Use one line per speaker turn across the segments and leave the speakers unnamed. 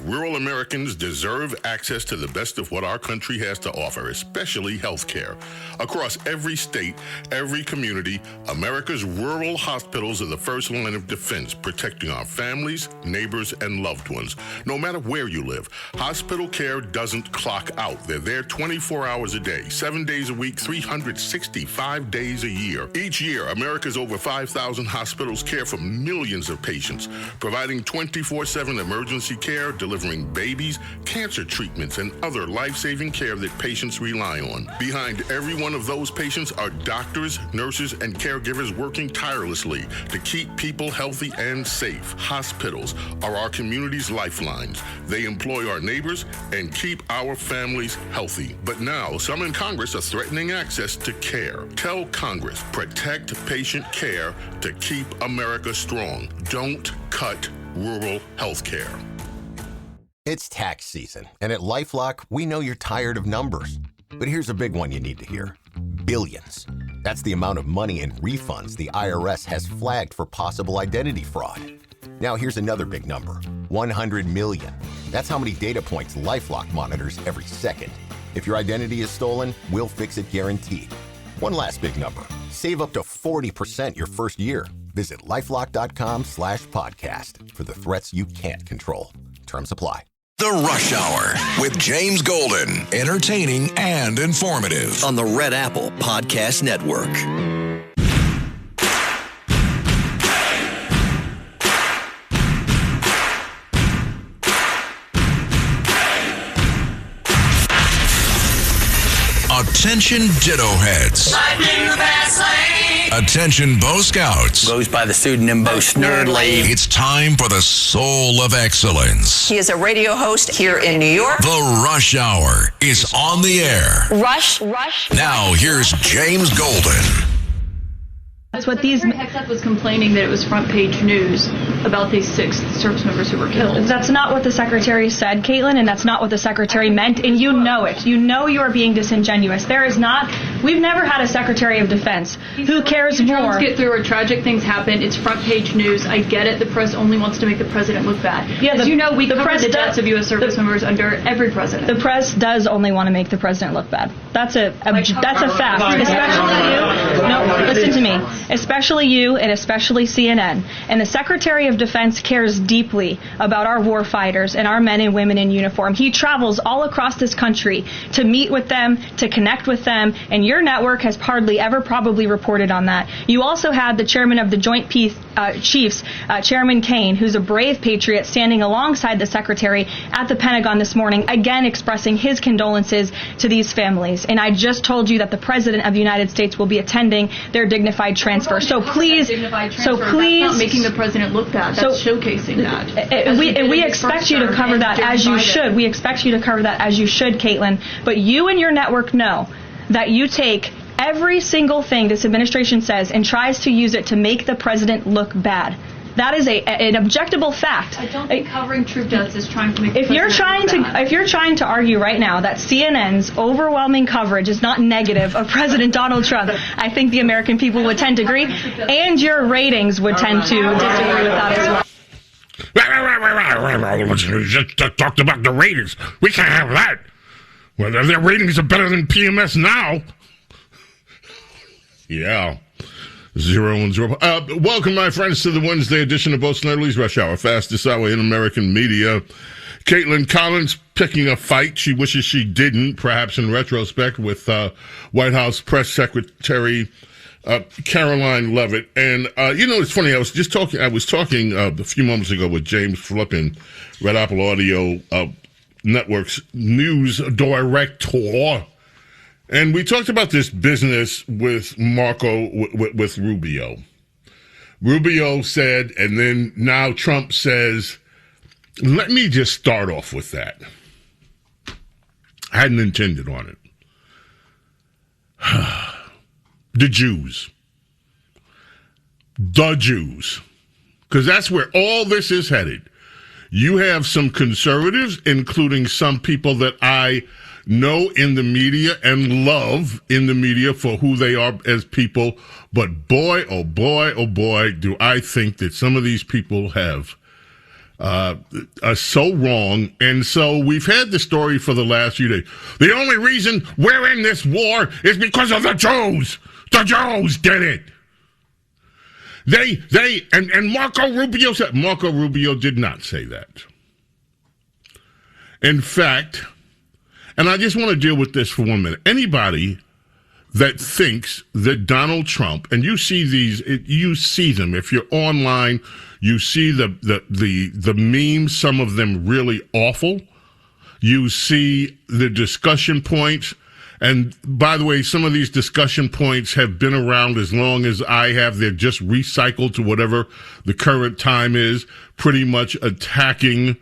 Rural Americans deserve access to the best of what our country has to offer, especially health care. Across every state, every community, America's rural hospitals are the first line of defense, protecting our families, neighbors, and loved ones. No matter where you live, hospital care doesn't clock out. They're there 24 hours a day, 7 days a week, 365 days a year. Each year, America's over 5,000 hospitals care for millions of patients, providing 24/7 emergency care, delivering babies, cancer treatments, and other life-saving care that patients rely on. Behind every one of those patients are doctors, nurses, and caregivers working tirelessly to keep people healthy and safe. Hospitals are our community's lifelines. They employ our neighbors and keep our families healthy. But now, some in Congress are threatening access to care. Tell Congress, protect patient care to keep America strong. Don't cut rural health care.
It's tax season, and at LifeLock, we know you're tired of numbers. But here's a big one you need to hear. Billions. That's the amount of money in refunds the IRS has flagged for possible identity fraud. Now here's another big number. 100 million. That's how many data points LifeLock monitors every second. If your identity is stolen, we'll fix it guaranteed. One last big number. Save up to 40% your first year. Visit LifeLock.com/podcast for the threats you can't control. Terms apply.
The Rush Hour with James Golden. Entertaining and informative.
On the Red Apple Podcast Network.
Attention Ditto Heads.
Lightning the fast lane.
Attention Bo Scouts.
Goes by the pseudonym Bo Snerdley.
It's time for the soul of excellence.
He is a radio host here in New York.
The Rush Hour is on the air.
Rush.
Now here's James Golden.
That's what these XF was complaining, that it was front page news about these 6 service members who were killed. That's not what the secretary said, Caitlin, and that's not what the secretary meant, and you know it. You know you are being disingenuous. There is not. We've never had a secretary of defense who cares more. Get through where tragic things happen. It's front page news. I get it. The press only wants to make the president look bad. Yeah, as you know, we cover the deaths of U.S. service members under every president. The press does only want to make the president look bad. That's a fact. Especially you. No, listen to me. Especially you and especially CNN. And the Secretary of Defense cares deeply about our war fighters and our men and women in uniform. He travels all across this country to meet with them, to connect with them, and your network has hardly ever probably reported on that. You also had the chairman of the Joint Chiefs, Chairman Kane, who's a brave patriot, standing alongside the Secretary at the Pentagon this morning, again expressing his condolences to these families. And I just told you that the President of the United States will be attending their dignified transfer. So please, that's not making the president look bad. That's showcasing that. We expect you to cover that as you should. We expect you to cover that as you should, Caitlin. But you and your network know that you take every single thing this administration says and tries to use it to make the president look bad. That is an objectable fact. I don't think covering troop deaths is trying to make. If you're trying to argue right now that CNN's overwhelming coverage is not negative of President Donald Trump, I think the American people would tend to agree, and your ratings would tend to disagree with that as well.
Just talked about the ratings. We can't have that. Well, their ratings are better than PMS now. Yeah. 0-0. Welcome, my friends, to the Wednesday edition of Bo Snerdley's Rush Hour, fastest hour in American media. Caitlin Collins picking a fight she wishes she didn't, perhaps in retrospect, with White House Press Secretary Caroline Leavitt. And it's funny. I was talking a few moments ago with James Flippin, Red Apple Audio Network's news director. And we talked about this business with with Rubio. Rubio said, and then now Trump says, let me just start off with that. I hadn't intended on it. The Jews. Because that's where all this is headed. You have some conservatives, including some people that I know in the media and love in the media for who they are as people. But boy, oh boy, do I think that some of these people have so wrong. And so we've had the story for the last few days. The only reason we're in this war is because of the Jews. The Jews did it. And Marco Rubio said, Marco Rubio did not say that. In fact, and I just want to deal with this for 1 minute. Anybody that thinks that Donald Trump, and you see them. If you're online, you see the memes, some of them really awful. You see the discussion points. And by the way, some of these discussion points have been around as long as I have. They're just recycled to whatever the current time is, pretty much attacking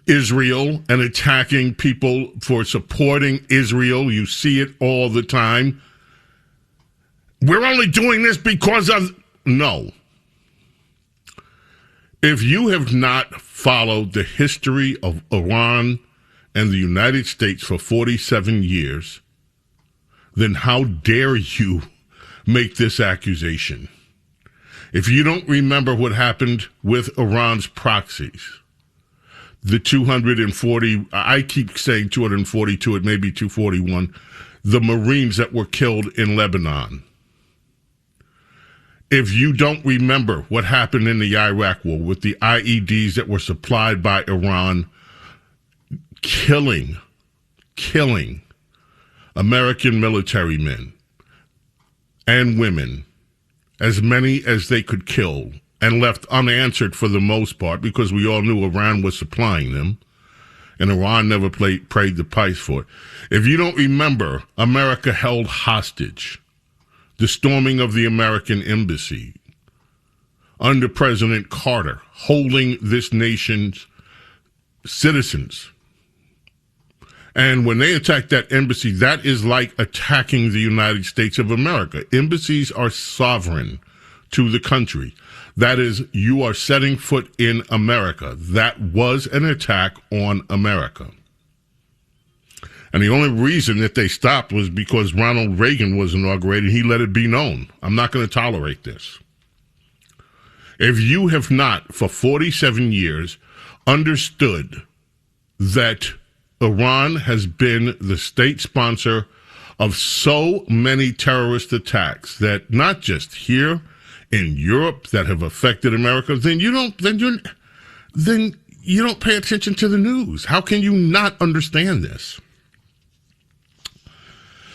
Israel and attacking people for supporting Israel. You see it all the time. We're only doing this because of... No. If you have not followed the history of Iran and the United States for 47 years, then how dare you make this accusation? If you don't remember what happened with Iran's proxies, the 240, I keep saying 242, it may be 241, the Marines that were killed in Lebanon. If you don't remember what happened in the Iraq War with the IEDs that were supplied by Iran, killing American military men and women, as many as they could kill, and left unanswered for the most part because we all knew Iran was supplying them, and Iran never paid the price for it. If you don't remember, America held hostage the storming of the American embassy under President Carter, holding this nation's citizens. And when they attack that embassy, that is like attacking the United States of America. Embassies are sovereign to the country. That is, you are setting foot in America. That was an attack on America. And the only reason that they stopped was because Ronald Reagan was inaugurated. He let it be known. I'm not going to tolerate this. If you have not, for 47 years, understood that Iran has been the state sponsor of so many terrorist attacks that not just here in Europe that have affected America, then you don't pay attention to the news. How can you not understand this?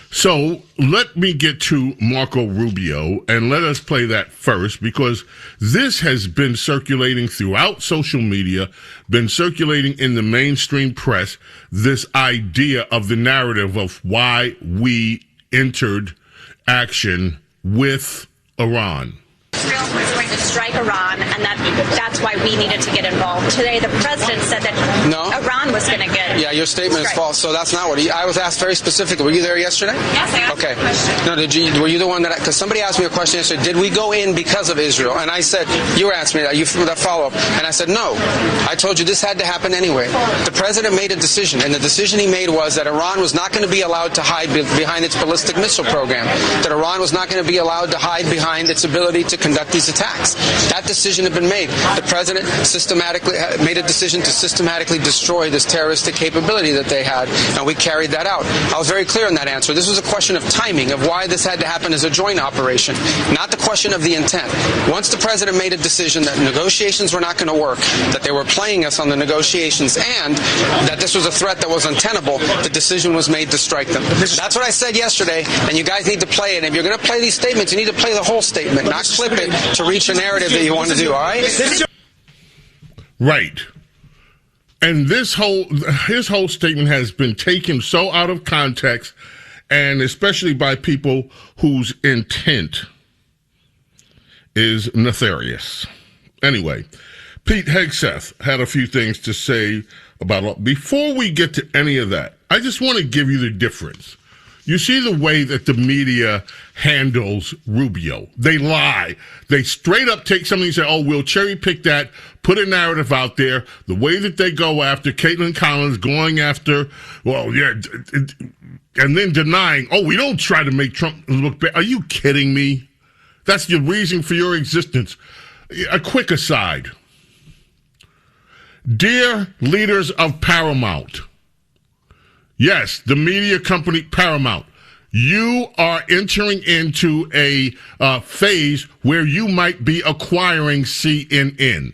So let me get to Marco Rubio, and let us play that first, because this has been circulating throughout social media, been circulating in the mainstream press, this idea of the narrative of why we entered action with Iran.
Israel was going to strike Iran, and that's why we needed to get involved. Today, the president said that Iran was going to get...
Yeah, your statement is false, so that's not what I was asked very specifically. Were you there yesterday?
Yes, I asked
okay.
a question.
No, were you the one that... Because somebody asked me a question yesterday, did we go in because of Israel? And I said, you were asking me that follow-up, and I said, no. I told you this had to happen anyway. The president made a decision, and the decision he made was that Iran was not going to be allowed to hide behind its ballistic missile program, that Iran was not going to be allowed to hide behind its ability to conduct these attacks. That decision had been made. The president systematically made a decision to systematically destroy this terroristic capability that they had, and we carried that out. I was very clear in that answer. This was a question of timing, of why this had to happen as a joint operation, not the question of the intent. Once the president made a decision that negotiations were not going to work, that they were playing us on the negotiations, and that this was a threat that was untenable, the decision was made to strike them. That's what I said yesterday, and you guys need to play it. And if you're going to play these statements, you need to play the whole statement, not clip it to reach a narrative that you want to do, all right?
Right. And his whole statement has been taken so out of context, and especially by people whose intent is nefarious. Anyway, Pete Hegseth had a few things to say about... Before we get to any of that, I just want to give you the difference. You see the way that the media handles Rubio. They lie. They straight up take something and say, oh, we'll cherry pick that, put a narrative out there. The way that they go after Caitlin Collins, going after, well, yeah, and then denying, oh, we don't try to make Trump look bad. Are you kidding me? That's the reason for your existence. A quick aside. Dear leaders of Paramount, yes, the media company Paramount, you are entering into a phase where you might be acquiring CNN.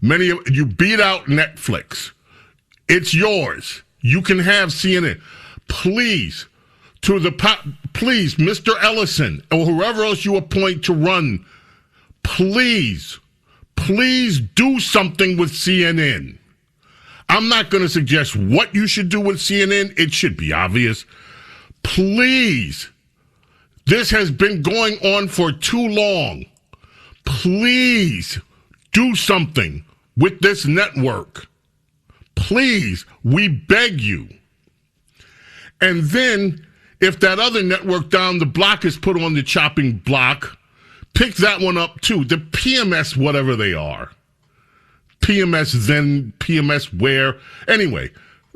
Many of you beat out Netflix. It's yours. You can have CNN. Please, please, Mr. Ellison or whoever else you appoint to run, please do something with CNN. I'm not going to suggest what you should do with CNN. It should be obvious. Please. This has been going on for too long. Please do something with this network. Please, we beg you. And then, if that other network down the block is put on the chopping block, pick that one up too. The PMS, whatever they are. PMS then, PMS where. Anyway,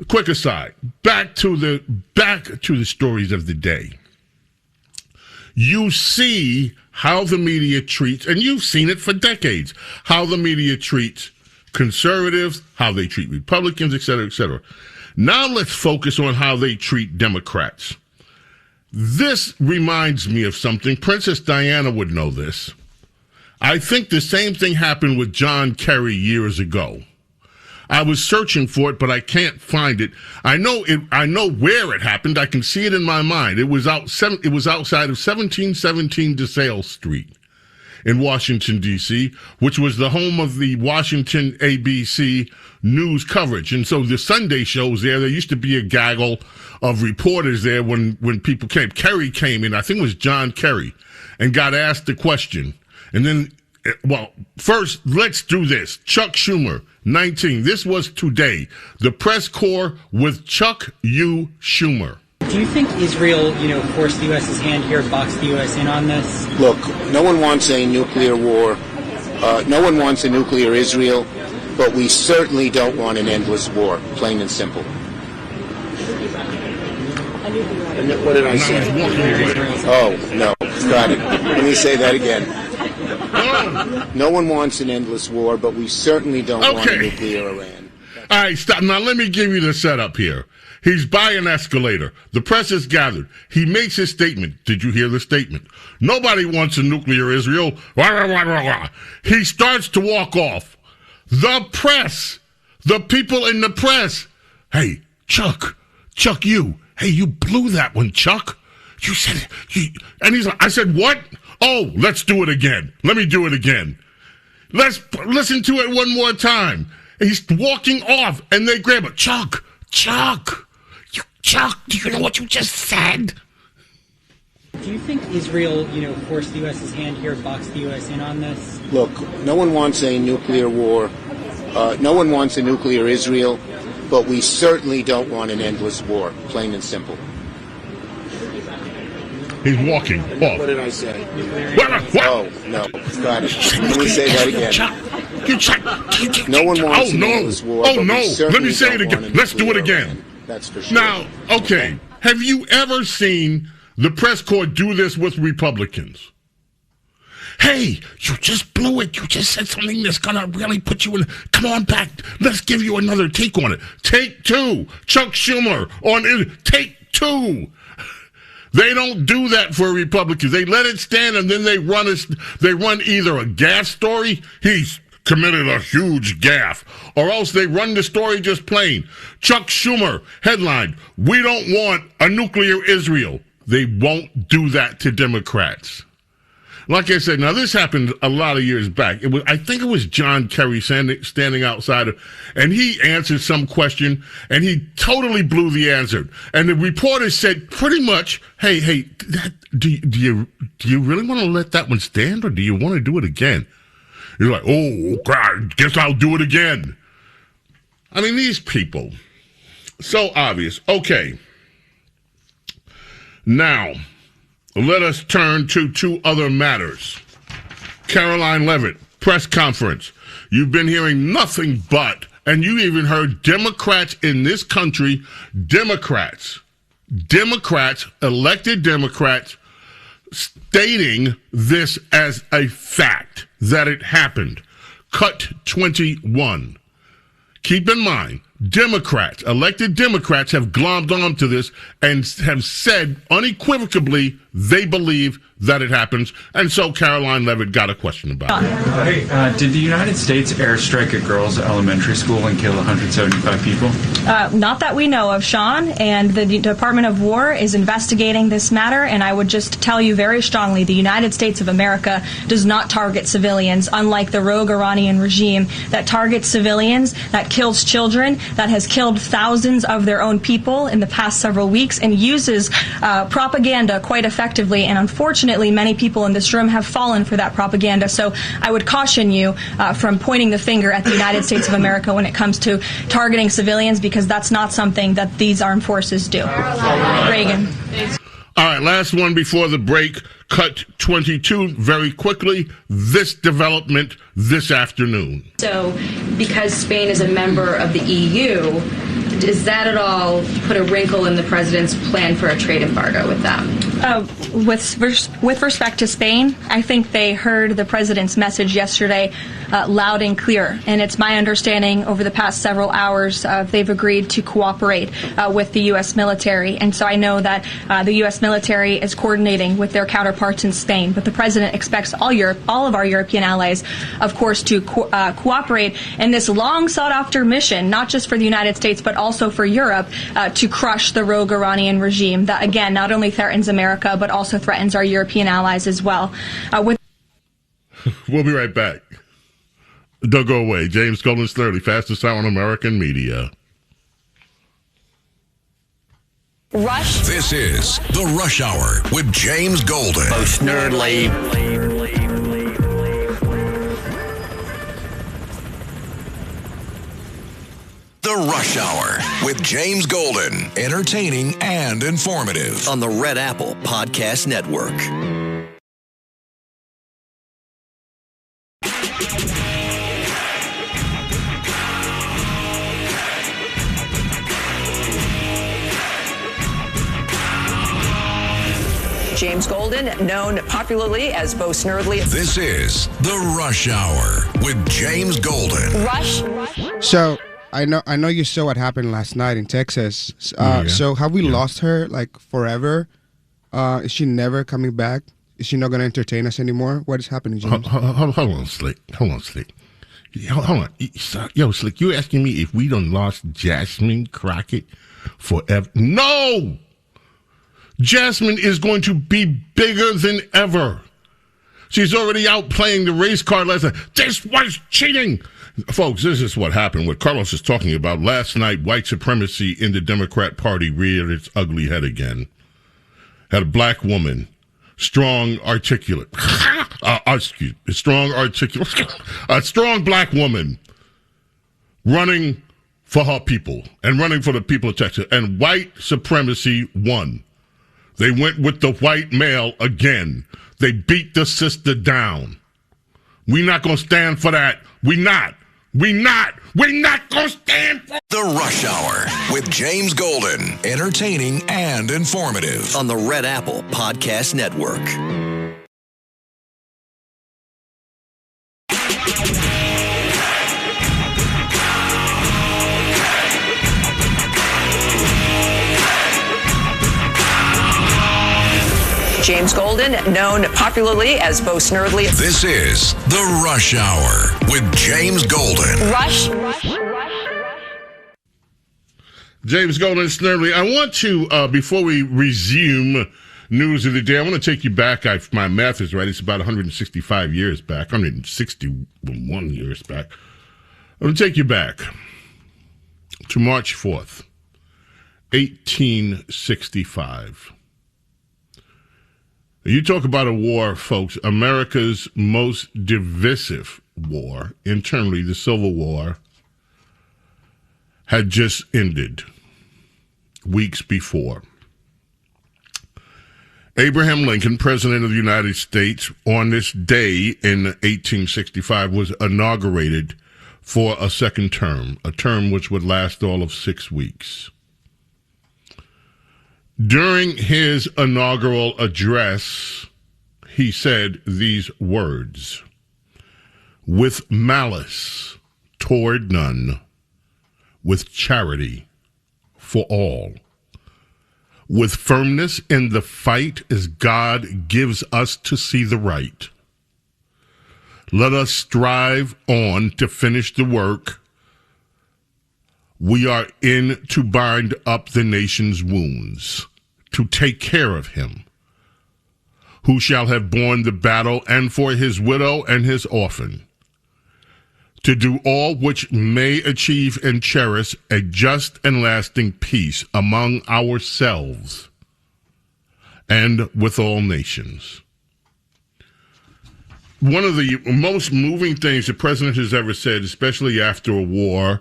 quick aside. Back to the stories of the day. You see how the media treats, and you've seen it for decades, how the media treats conservatives, how they treat Republicans, et cetera, et cetera. Now let's focus on how they treat Democrats. This reminds me of something. Princess Diana would know this. I think the same thing happened with John Kerry years ago. I was searching for it, but I can't find it. I know where it happened. I can see it in my mind. It was outside of 1717 DeSale Street in Washington, D.C., which was the home of the Washington ABC news coverage. And so the Sunday shows there used to be a gaggle of reporters there when people came. Kerry came in, I think it was John Kerry, and got asked the question. And then, well, first, let's do this. Chuck Schumer, 19. This was today. The press corps with Chuck U. Schumer.
Do you think Israel, forced the U.S.'s hand here, boxed the U.S. in on this?
Look, no one wants a nuclear war. No one wants a nuclear Israel, but we certainly don't want an endless war, plain and simple. What did I say? Oh, no. Got it. Let me say that again. No one wants an endless war, but we certainly don't want a nuclear Iran.
All right, stop. Now, let me give you the setup here. He's by an escalator. The press is gathered. He makes his statement. Did you hear the statement? Nobody wants a nuclear Israel. He starts to walk off. The press, the people in the press. Hey, Chuck, you. Hey, you blew that one, Chuck. You said it. And he's like, I said, what? Oh, let's do it again. Let me do it again. Let's listen to it one more time. He's walking off, and they grab it. Chuck, do you know what you just said?
Do you think Israel, forced the U.S.'s hand here, boxed the U.S. in on this?
Look, no one wants a nuclear war. No one wants a nuclear Israel, but we certainly don't want an endless war, plain and simple.
He's walking off.
What did I say? Oh, no. Got it. Let me say that again. No one wants an endless war.
Oh, no. Let me say it again. Let's do it again.
That's for sure.
Now, okay. Have you ever seen the press corps do this with Republicans? Hey, you just blew it. You just said something that's going to really put you in. Come on back. Let's give you another take on it. Take two. Chuck Schumer on it. Take two. They don't do that for Republicans. They let it stand, and then they run either a gaffe story, he's committed a huge gaffe, or else they run the story just plain. Chuck Schumer, headline, we don't want a nuclear Israel. They won't do that to Democrats. Like I said, now this happened a lot of years back. I think it was John Kerry standing outside, and he answered some question, and he totally blew the answer. And the reporter said pretty much, hey, do you really want to let that one stand, or do you want to do it again? He's like, oh, God, guess I'll do it again. I mean, these people, so obvious. Okay. Now, let us turn to two other matters. Caroline Leavitt, press conference. You've been hearing nothing but, and you even heard Democrats in this country, Democrats, elected Democrats, stating this as a fact, that it happened. Cut 21. keep in mind, Democrats, elected Democrats have glommed onto this and have said unequivocally they believe that it happens. And so Caroline Levitt got a question about it.
Hey, did the United States airstrike a girls' elementary school and kill 175 people?
Not that we know of, Sean, and the Department of War is investigating this matter, and I would just tell you very strongly, the United States of America does not target civilians, unlike the rogue Iranian regime that targets civilians, that kills children, that has killed thousands of their own people in the past several weeks, and uses propaganda quite effectively, and unfortunately many people in this room have fallen for that propaganda. So I would caution you from pointing the finger at the United States of America when it comes to targeting civilians, because that's not something that these armed forces do. Reagan.
All right, last one before the break. Cut 22 very quickly. This development this afternoon.
So, because Spain is a member of the EU, does that at all put a wrinkle in the president's plan for a trade embargo with them?
With respect to Spain, I think they heard the president's message yesterday loud and clear. And it's my understanding over the past several hours they've agreed to cooperate with the U.S. military. And so I know that the U.S. military is coordinating with their counterparts in Spain. But the president expects all of our European allies, of course, to cooperate in this long sought-after mission, not just for the United States, but also for Europe, to crush the rogue Iranian regime that, again, not only threatens America, but also threatens our European allies as well.
We'll be right back. Don't go away. James Golden Snerdley, fastest hour on American media.
Rush. This is the Rush Hour with James Golden.
Bo Snerdley.
The Rush Hour with James Golden. Entertaining and informative.
On the Red Apple Podcast Network.
James Golden, known popularly as Bo Snerdley.
This is the Rush Hour with James Golden.
Rush.
So I know you saw what happened last night in Texas. So have we lost her like forever? Is she never coming back? Is she not going to entertain us anymore? What is happening, James?
Hold on, Slick. Hold on. Yo, Slick, you asking me if we done lost Jasmine Crockett forever? No! Jasmine is going to be bigger than ever. She's already out playing the race card last night. This was cheating. Folks, this is what happened. What Carlos is talking about. Last night, white supremacy in the Democrat Party reared its ugly head again. Had a black woman, strong, articulate. A strong black woman running for her people and running for the people of Texas. And white supremacy won. They went with the white male again. They beat the sister down. We're not going to stand for that. We're not going to stand for
The Rush Hour with James Golden. Entertaining and informative.
On the Red Apple Podcast Network.
James Golden, known popularly as Bo Snerdley.
This is the Rush Hour with James Golden.
Rush.
James Golden Snerdley. I want to, before we resume news of the day, I want to take you back. If my math is right, it's about 165 years back, 161 years back. I'm going to take you back to March 4th, 1865. You talk about a war, folks, America's most divisive war, internally, the Civil War, had just ended weeks before. Abraham Lincoln, President of the United States, on this day in 1865 was inaugurated for a second term, a term which would last all of 6 weeks. During his inaugural address, he said these words: "With malice toward none,
with charity for all, with firmness in the fight as God gives us to see the right. Let us strive on to finish the work we are in to bind up the nation's wounds, to take care of him who shall have borne the battle, and for his widow and his orphan, to do all which may achieve and cherish a just and lasting peace among ourselves and with all nations. One of the most moving things the president has ever said, especially after a war,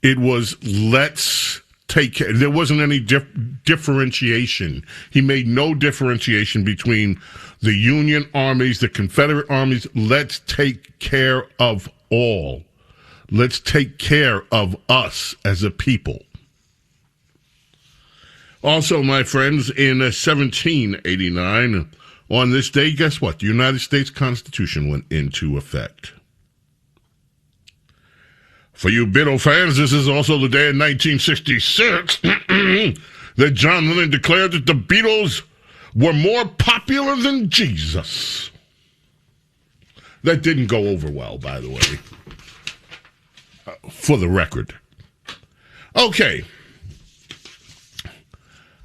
it was, let's take care. There wasn't any differentiation. He made no differentiation between the Union armies, the Confederate armies. Let's take care of all. Let's take care of us as a people. Also, my friends, in 1789, on this day, guess what? The United States Constitution went into effect. For you Beatle fans, this is also the day in 1966 that John Lennon declared that the Beatles were more popular than Jesus. That didn't go over well, by the way, for the record. Okay.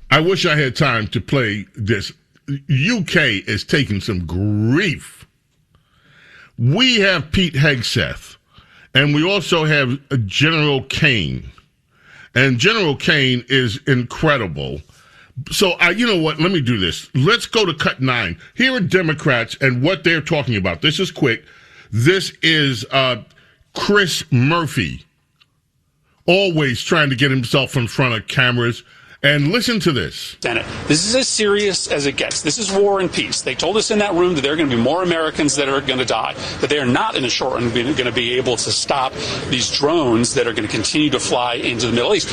I wish I had time to play this. UK is taking some grief. We have Pete Hegseth, and we also have General Kane. And General Kane is incredible. So, you know what? Let me do this. Let's go to cut 9. Here are Democrats and what they're talking about. This is quick. This is Chris Murphy, always trying to get himself in front of cameras. And listen to this.
Senate. This is as serious as it gets. This is war and peace. They told us in that room that there are going to be more Americans that are going to die, that they are not in the short run going to be able to stop these drones that are going to continue to fly into the Middle East.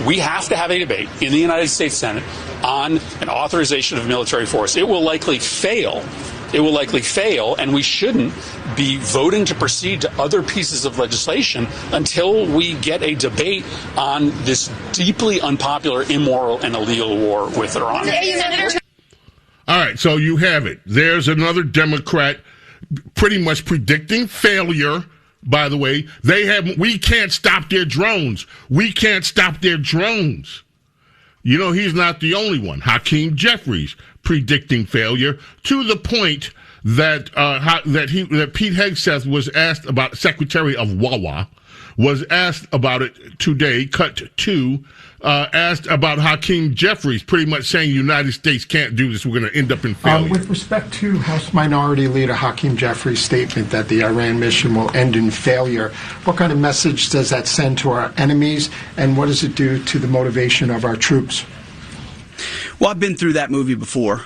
We have to have a debate in the United States Senate on an authorization of military force. It will likely fail. It will likely fail, and we shouldn't be voting to proceed to other pieces of legislation until we get a debate on this deeply unpopular, immoral, and illegal war with Iran.
All right, so you have it. There's another Democrat pretty much predicting failure. By the way, we can't stop their drones. We can't stop their drones. You know, he's not the only one. Hakeem Jeffries predicting failure, to the point that Pete Hegseth was asked about, Secretary of Wawa, was asked about it today, cut 2, asked about Hakeem Jeffries, pretty much saying the United States can't do this, we're going to end up in failure.
With respect to House Minority Leader Hakeem Jeffries' statement that the Iran mission will end in failure, what kind of message does that send to our enemies, and what does it do to the motivation of our troops?
Well, I've been through that movie before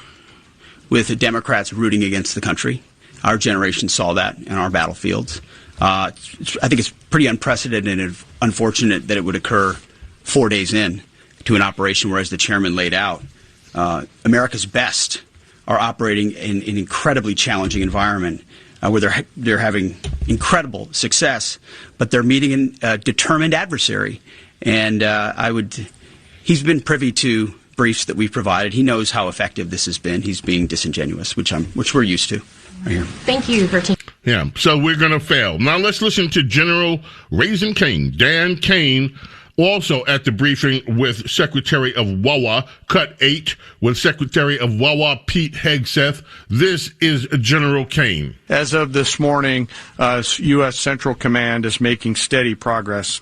with the Democrats rooting against the country. Our generation saw that in our battlefields. I think it's pretty unprecedented and unfortunate that it would occur 4 days in to an operation where, as the chairman laid out, America's best are operating in an incredibly challenging environment where they're having incredible success, but they're meeting a determined adversary. And he's been privy to briefs that we've provided. He knows how effective this has been. He's being disingenuous, which we're used to. Right here.
Thank you for taking.
Yeah, so we're going to fail. Now let's listen to General Raising Kane, Dan Kane, also at the briefing with Secretary of Wawa, cut 8, with Secretary of Wawa Pete Hegseth. This is General Kane.
As of this morning, U.S. Central Command is making steady progress.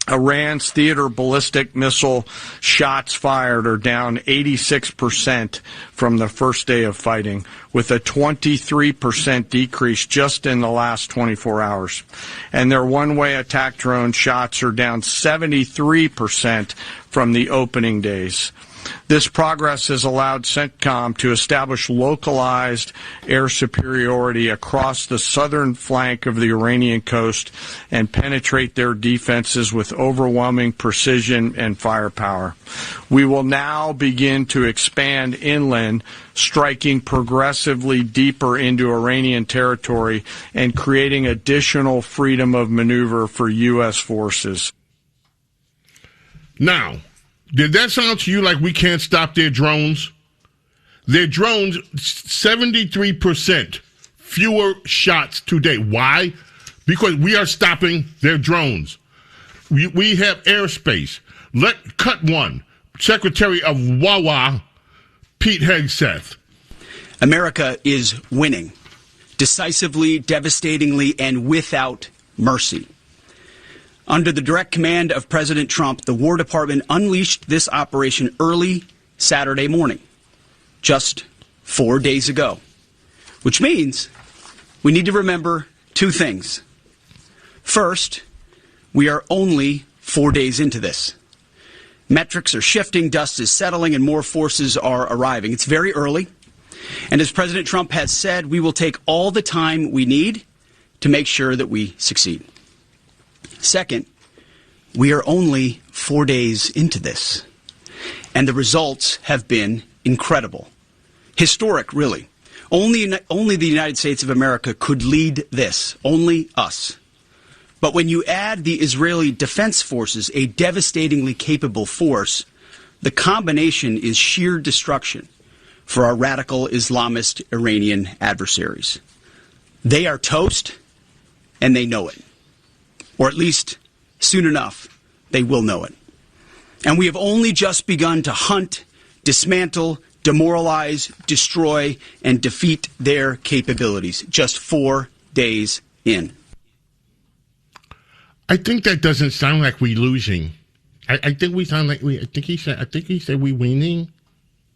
Iran's theater ballistic missile shots fired are down 86% from the first day of fighting, with a 23% decrease just in the last 24 hours. And their one-way attack drone shots are down 73% from the opening days. This progress has allowed CENTCOM to establish localized air superiority across the southern flank of the Iranian coast and penetrate their defenses with overwhelming precision and firepower. We will now begin to expand inland, striking progressively deeper into Iranian territory and creating additional freedom of maneuver for U.S. forces.
Now, did that sound to you like we can't stop their drones? Their drones, 73% fewer shots today. Why? Because we are stopping their drones. We have airspace. Cut one. Secretary of Wawa, Pete Hegseth.
America is winning decisively, devastatingly, and without mercy. Under the direct command of President Trump, the War Department unleashed this operation early Saturday morning, just 4 days ago, which means we need to remember two things. First, we are only 4 days into this. Metrics are shifting, dust is settling, and more forces are arriving. It's very early, and as President Trump has said, we will take all the time we need to make sure that we succeed. Second, we are only 4 days into this, and the results have been incredible. Historic, really. Only the United States of America could lead this. Only us. But when you add the Israeli Defense Forces, a devastatingly capable force, the combination is sheer destruction for our radical Islamist Iranian adversaries. They are toast, and they know it. Or at least, soon enough, they will know it. And we have only just begun to hunt, dismantle, demoralize, destroy, and defeat their capabilities. Just 4 days in.
I think that doesn't sound like we losing. I think we sound like we. I think he said we winning.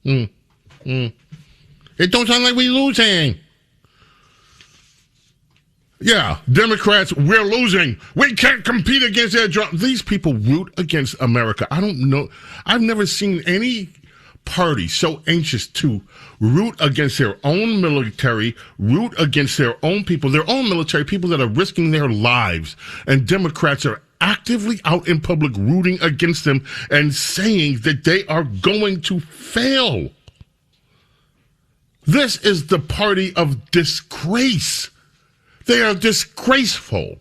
It don't sound like we losing. Yeah, Democrats, we're losing. We can't compete against their drones. These people root against America. I don't know. I've never seen any party so anxious to root against their own military, root against their own people, their own military, people that are risking their lives. And Democrats are actively out in public rooting against them and saying that they are going to fail. This is the party of disgrace. They are disgraceful.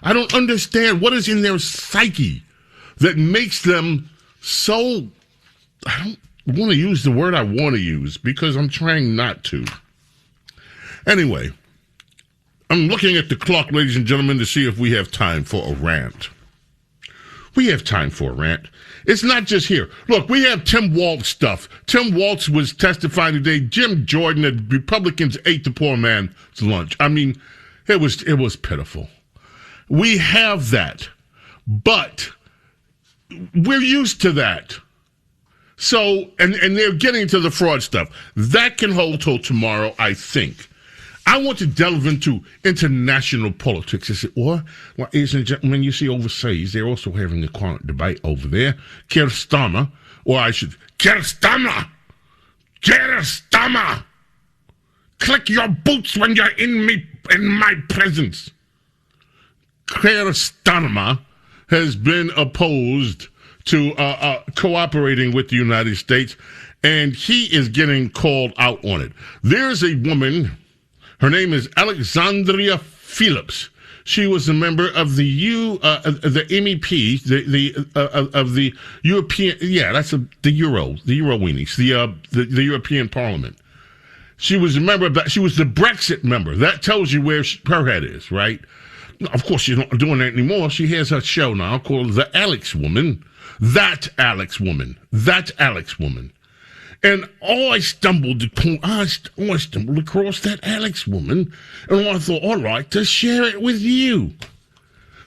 I don't understand what is in their psyche that makes them so... I don't want to use the word I want to use because I'm trying not to. Anyway, I'm looking at the clock, ladies and gentlemen, to see if we have time for a rant. We have time for a rant. It's not just here. Look, we have Tim Walz stuff. Tim Walz was testifying today. Jim Jordan, the Republicans ate the poor man's lunch. I mean, it was pitiful. We have that, but we're used to that. So, and they're getting to the fraud stuff. That can hold till tomorrow, I think. I want to delve into international politics. I said, well, ladies and gentlemen, you see overseas, they're also having a quiet debate over there. Keir Starmer, Keir Starmer! Click your boots when you're in my presence. Keir Starmer has been opposed to cooperating with the United States, and he is getting called out on it. There's a woman, her name is Alexandria Phillips. She was a member of the MEP, of the European, the Euroweenies, the European Parliament. She was a member of that. She was the Brexit member. That tells you where her head is, right? Of course, she's not doing that anymore. She has her show now called The Alex Woman. That Alex Woman. And I stumbled across that Alex Woman, and I thought, I'd like to share it with you.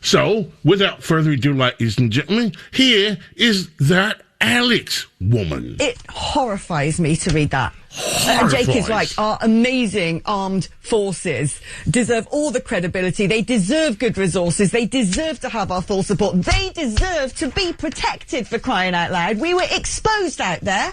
So, without further ado, ladies and gentlemen, here is That Alex Woman.
It horrifies me to read that. Jake is right. Our amazing armed forces deserve all the credibility. They deserve good resources. They deserve to have our full support. They deserve to be protected, for crying out loud. We were exposed out there.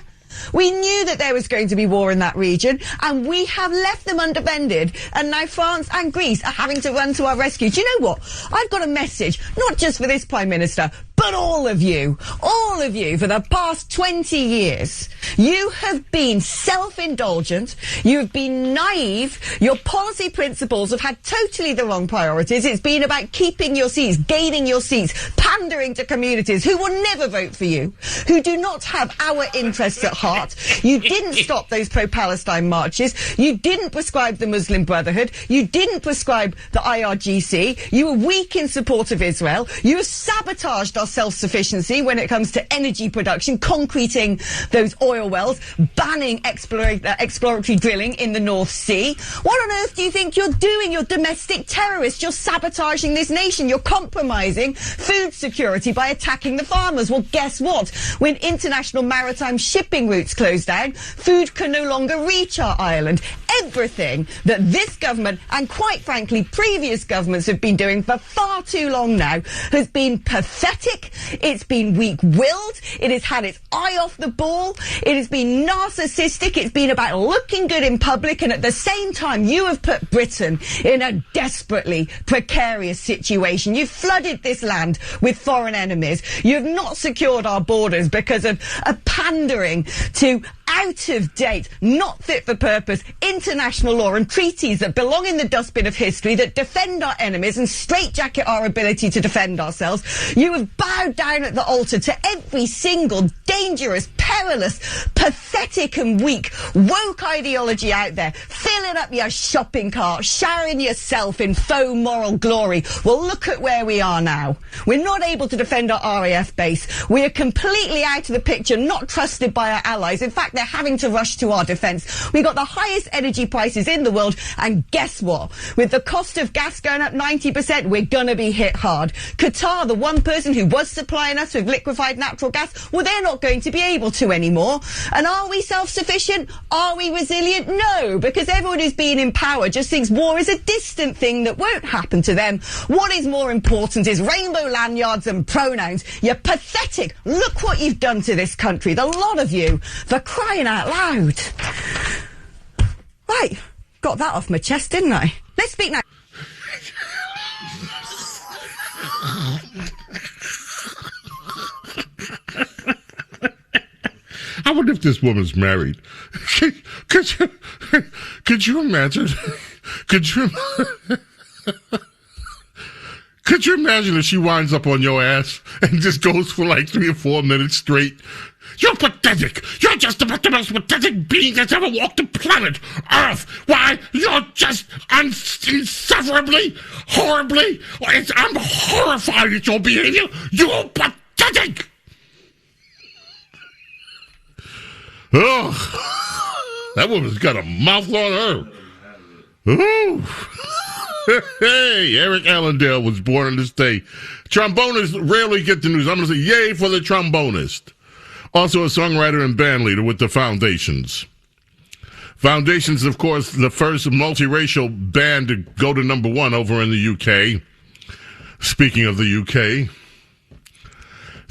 We knew that there was going to be war in that region, and we have left them undefended, and now France and Greece are having to run to our rescue. Do you know what? I've got a message, not just for this Prime Minister, but But all of you, for the past 20 years, you have been self-indulgent, you have been naive, your policy principles have had totally the wrong priorities. It's been about keeping your seats, gaining your seats, pandering to communities who will never vote for you, who do not have our interests at heart. You didn't stop those pro-Palestine marches. You didn't prescribe the Muslim Brotherhood. You didn't prescribe the IRGC. You were weak in support of Israel. You have sabotaged our self-sufficiency when it comes to energy production, concreting those oil wells, banning exploratory drilling in the North Sea. What on earth do you think you're doing? You're domestic terrorists. You're sabotaging this nation. You're compromising food security by attacking the farmers. Well, guess what? When international maritime shipping routes close down, food can no longer reach our island. Everything that this government and, quite frankly, previous governments have been doing for far too long now has been pathetic. It's been weak-willed. It has had its eye off the ball. It has been narcissistic. It's been about looking good in public, and at the same time, you have put Britain in a desperately precarious situation. You've flooded this land with foreign enemies. You have not secured our borders because of a pandering to out-of-date, not fit-for-purpose international law and treaties that belong in the dustbin of history, that defend our enemies and straitjacket our ability to defend ourselves. You have bowed down at the altar to every single dangerous, perilous, pathetic and weak woke ideology out there, filling up your shopping cart, showering yourself in faux moral glory. Well, look at where we are now. We're not able to defend our RAF base. We are completely out of the picture, not trusted by our allies. In fact, they're having to rush to our defence. We've got the highest energy prices in the world, and guess what? With the cost of gas going up 90%, we're going to be hit hard. Qatar, the one person who was supplying us with liquefied natural gas, well, they're not going to be able to anymore. And are we self-sufficient? Are we resilient? No, because everyone who's been in power just thinks war is a distant thing that won't happen to them. What is more important is rainbow lanyards and pronouns. You're pathetic. Look what you've done to this country, the lot of you, for crying out loud. Right, got that off my chest, didn't I? Let's speak now.
I wonder if this woman's married. Could you imagine? Could you imagine if she winds up on your ass and just goes for like 3 or 4 minutes straight? You're pathetic. You're just about the most pathetic being that's ever walked the planet Earth. Why? You're just insufferably, horribly. I'm horrified at your behavior. You're pathetic. Oh, that woman's got a mouth on her. Oh. Hey, Eric Allendale was born on this day. Trombonists rarely get the news. I'm going to say yay for the trombonist. Also a songwriter and band leader with the Foundations. Foundations, of course, the first multiracial band to go to #1 over in the UK. Speaking of the UK,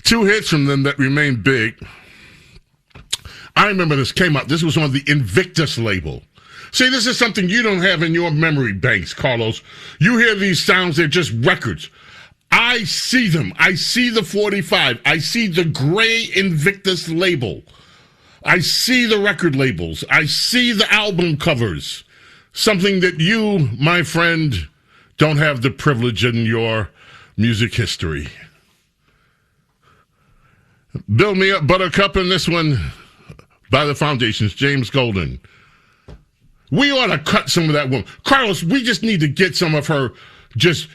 2 hits from them that remained big. I remember this came out. This was on the Invictus label. See, this is something you don't have in your memory banks, Carlos. You hear these sounds, they're just records. I see them. I see the 45. I see the gray Invictus label. I see the record labels. I see the album covers. Something that you, my friend, don't have the privilege in your music history. Build Me Up, Buttercup, in this one by the Foundations, James Golden. We ought to cut some of that woman. Carlos, we just need to get some of her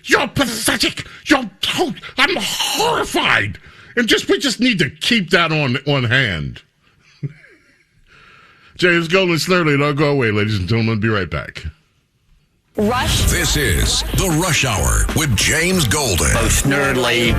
you're pathetic. I'm horrified. And we just need to keep that on hand. James Golden, Snerdley, don't go away, ladies and gentlemen. Be right back.
Rush. This is the Rush Hour with James Golden.
Bo Snerdley.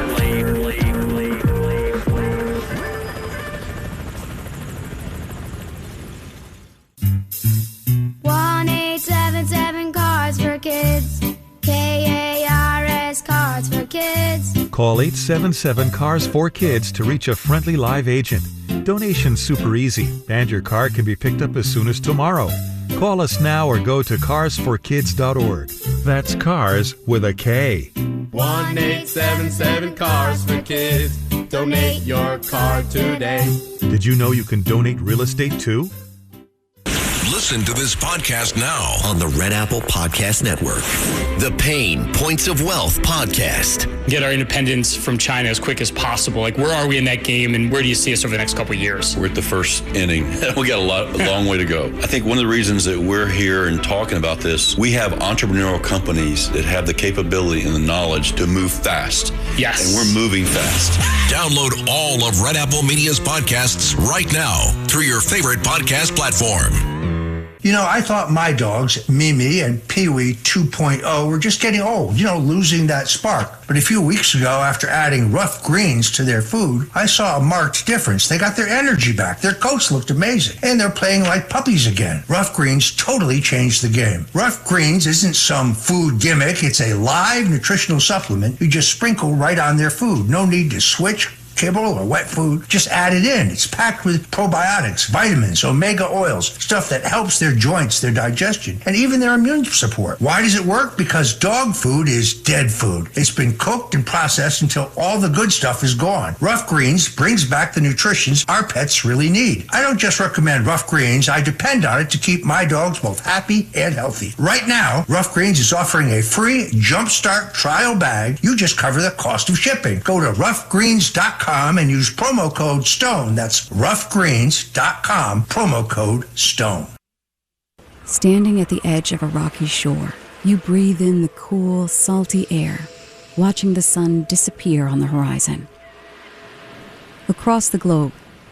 1-877 Cards for Kids. KARS Cards for Kids.
Call 877-CARS-4-KIDS to reach a friendly live agent. Donation's super easy, and your card can be picked up as soon as tomorrow. Call us now or go to carsforkids.org. That's cars with a K.
1-877-CARS for Kids.
Donate your car today.
Did you know you can donate real estate too?
Listen to this podcast now
on the Red Apple Podcast Network. The Pain Points of Wealth Podcast.
Get our independence from China as quick as possible. Like, where are we in that game, and where do you see us over the next couple of years?
We're at the first inning. We got a long way to go. I think one of the reasons that we're here and talking about this, we have entrepreneurial companies that have the capability and the knowledge to move fast.
Yes.
And we're moving fast.
Download all of Red Apple Media's podcasts right now through your favorite podcast platform.
You know, I thought my dogs, Mimi and Pee-wee 2.0, were just getting old, losing that spark. But a few weeks ago, after adding rough greens to their food, I saw a marked difference. They got their energy back. Their coats looked amazing. And they're playing like puppies again. Rough Greens totally changed the game. Rough Greens isn't some food gimmick. It's a live nutritional supplement you just sprinkle right on their food. No need to switch, kibble, or wet food. Just add it in. It's packed with probiotics, vitamins, omega oils, stuff that helps their joints, their digestion, and even their immune support. Why does it work? Because dog food is dead food. It's been cooked and processed until all the good stuff is gone. Rough Greens brings back the nutrition our pets really need. I don't just recommend Rough Greens. I depend on it to keep my dogs both happy and healthy. Right now, Rough Greens is offering a free Jumpstart trial bag. You just cover the cost of shipping. Go to roughgreens.com and use promo code STONE. That's roughgreens.com, promo code STONE.
Standing at the edge of a rocky shore, you breathe in the cool, salty air, watching the sun disappear on the horizon. Across the globe,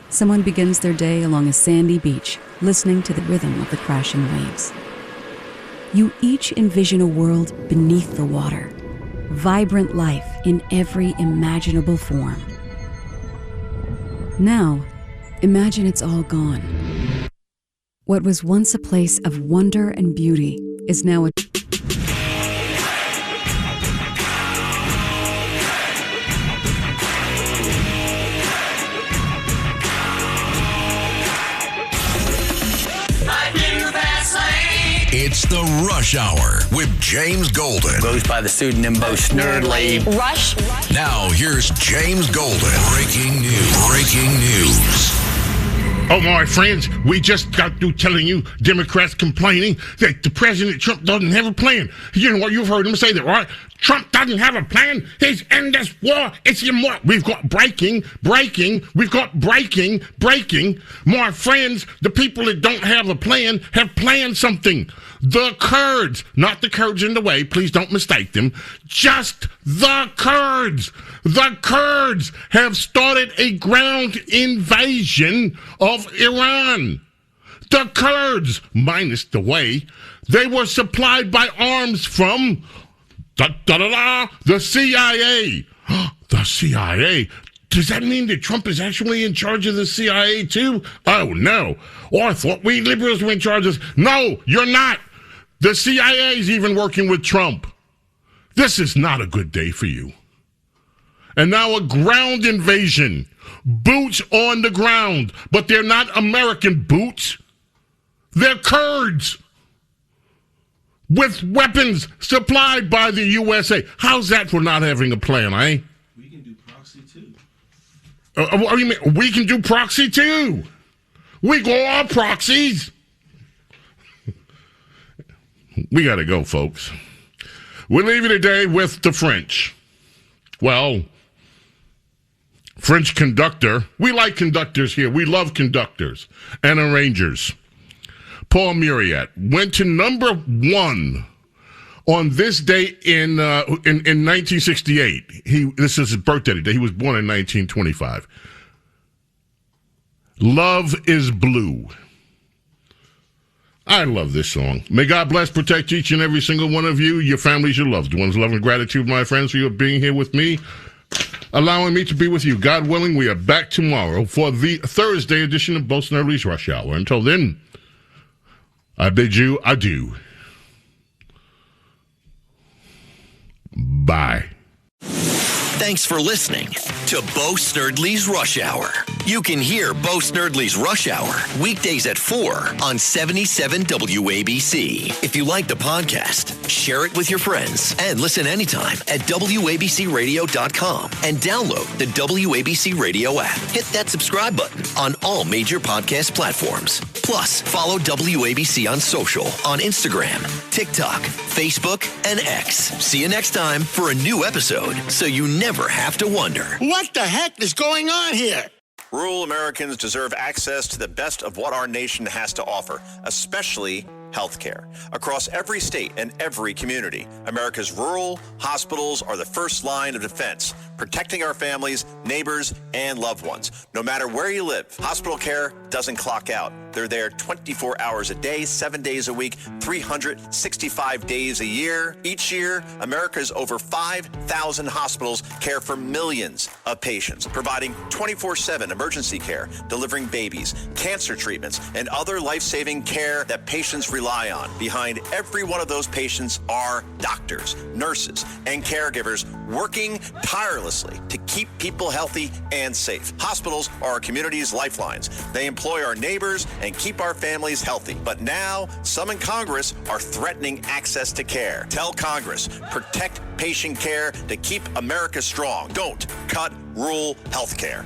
someone begins their day along a sandy beach, listening to the rhythm of the crashing waves. You each envision a world beneath the water, vibrant life in every imaginable form. Now, imagine it's all gone. What was once a place of wonder and beauty is now a...
It's the Rush Hour with James Golden.
Goes by the pseudonym Bo Snerdley.
Rush. Now here's James Golden. Breaking news.
Oh, my friends, we just got through telling you Democrats complaining that the President Trump doesn't have a plan. You know what? You've heard him say that, right? Trump doesn't have a plan. He's in this war. It's immoral. We've got breaking. We've got breaking. My friends, the people that don't have a plan have planned something. The Kurds, not the Kurds in the way, please don't mistake them, just the Kurds. The Kurds have started a ground invasion of Iran. The Kurds, minus the way, they were supplied by arms from the CIA. The CIA. Does that mean that Trump is actually in charge of the CIA too? Oh, no. Or I thought we liberals were in charge of this. No, you're not. The CIA is even working with Trump. This is not a good day for you. And now a ground invasion. Boots on the ground. But they're not American boots. They're Kurds. With weapons supplied by the USA. How's that for not having a plan, eh?
We can do proxy too.
What do you mean? We can do proxy too. We go all proxies. We got to go, folks. We're leaving today with the French. Well, French conductor. We like conductors here. We love conductors and arrangers. Paul Muriat went to number 1 on this day in 1968. This is his birthday today. He was born in 1925. Love is Blue. I love this song. May God bless, protect each and every single one of you, your families, your loved ones. Love and gratitude, my friends, for you being here with me, allowing me to be with you. God willing, we are back tomorrow for the Thursday edition of Bo Snerdley's Rush Hour. Until then, I bid you adieu. Bye.
Thanks for listening to Bo Snerdley's Rush Hour. You can hear Bo Snerdley's Rush Hour weekdays at 4 on 77 WABC. If you like the podcast, share it with your friends and listen anytime at WABCRadio.com and download the WABC Radio app. Hit that subscribe button on all major podcast platforms. Plus, follow WABC on social on Instagram, TikTok, Facebook, and X. See you next time for a new episode so you never have to wonder.
What the heck is going on here?
Rural Americans deserve access to the best of what our nation has to offer, especially health care. Across every state and every community, America's rural hospitals are the first line of defense, protecting our families, neighbors, and loved ones. No matter where you live, hospital care doesn't clock out. They're there 24 hours a day, 7 days a week, 365 days a year. Each year, America's over 5,000 hospitals care for millions of patients, providing 24/7 emergency care, delivering babies, cancer treatments, and other life-saving care that patients rely on. Behind every one of those patients are doctors, nurses, and caregivers working tirelessly to keep people healthy and safe. Hospitals are our community's lifelines. They employ our neighbors and keep our families healthy. But now, some in Congress are threatening access to care. Tell Congress, protect patient care to keep America strong. Don't cut rural health care.